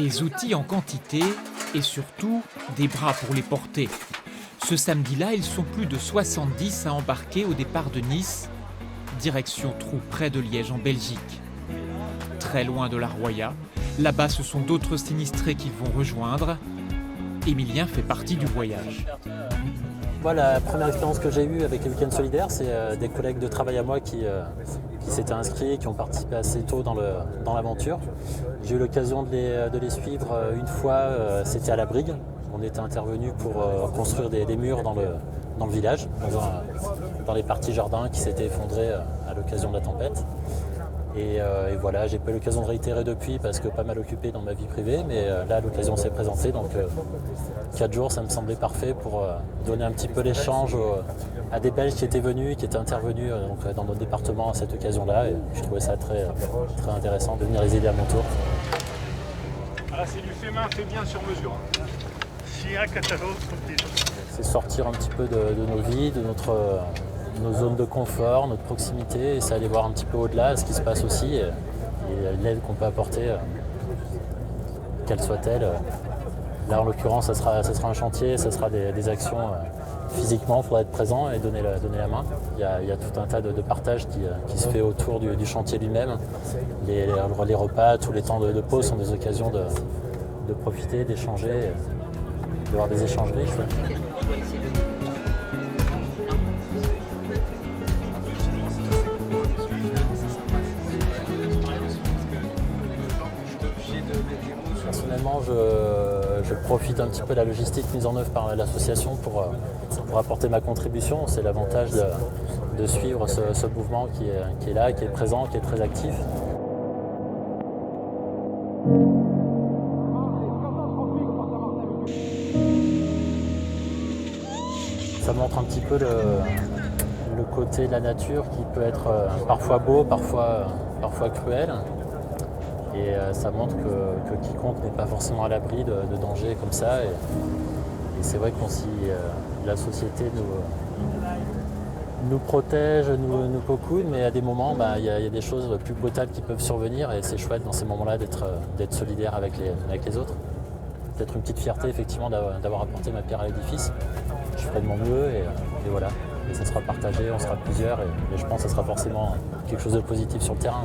Des outils en quantité et surtout des bras pour les porter. Ce samedi-là, ils sont plus de 70 à embarquer au départ de Nice, direction Trou près de Liège en Belgique. Très loin de la Roya, là-bas ce sont d'autres sinistrés qu'ils vont rejoindre. Emilien fait partie du voyage. Voilà, la première expérience que j'ai eue avec les week-ends solidaires, c'est des collègues de travail à moi qui s'étaient inscrits, qui ont participé assez tôt dans l'aventure. J'ai eu l'occasion de les suivre une fois, c'était à la Brigue. On était intervenus pour construire des murs dans le village, dans les parties jardins qui s'étaient effondrés à l'occasion de la tempête. Et voilà, j'ai pas eu l'occasion de réitérer depuis parce que pas mal occupé dans ma vie privée, mais là l'occasion s'est présentée, donc 4 jours ça me semblait parfait pour donner un petit peu l'échange à des Belges qui étaient venus, qui étaient intervenus dans notre département à cette occasion-là, et je trouvais ça très intéressant de venir les aider à mon tour. Là c'est du fait main, fait bien sur mesure. S'il y a un catalogue, c'est sortir un petit peu de nos vies, de nos zones de confort, notre proximité, et c'est aller voir un petit peu au-delà ce qui se passe aussi et l'aide qu'on peut apporter, quelle soit-elle. Là en l'occurrence ça sera un chantier, ça sera des actions physiquement, il faudra être présent et donner la main. Il y a tout un tas de partage qui se fait autour du chantier lui-même. Les repas, tous les temps de pause sont des occasions de profiter, d'échanger, d'avoir des échanges riches. Personnellement, je profite un petit peu de la logistique mise en œuvre par l'association pour apporter ma contribution. C'est l'avantage de suivre ce mouvement qui est là, qui est présent, qui est très actif. Ça montre un petit peu le côté de la nature qui peut être parfois beau, parfois cruel. Et ça montre que quiconque n'est pas forcément à l'abri de dangers comme ça. Et c'est vrai que si la société nous protège, nous cocoune, mais à des moments, il y a des choses plus brutales qui peuvent survenir, et c'est chouette dans ces moments-là d'être solidaire avec les autres. Peut-être une petite fierté effectivement d'avoir apporté ma pierre à l'édifice. Je ferai de mon mieux et voilà. Et ça sera partagé, on sera plusieurs, et je pense que ça sera forcément quelque chose de positif sur le terrain.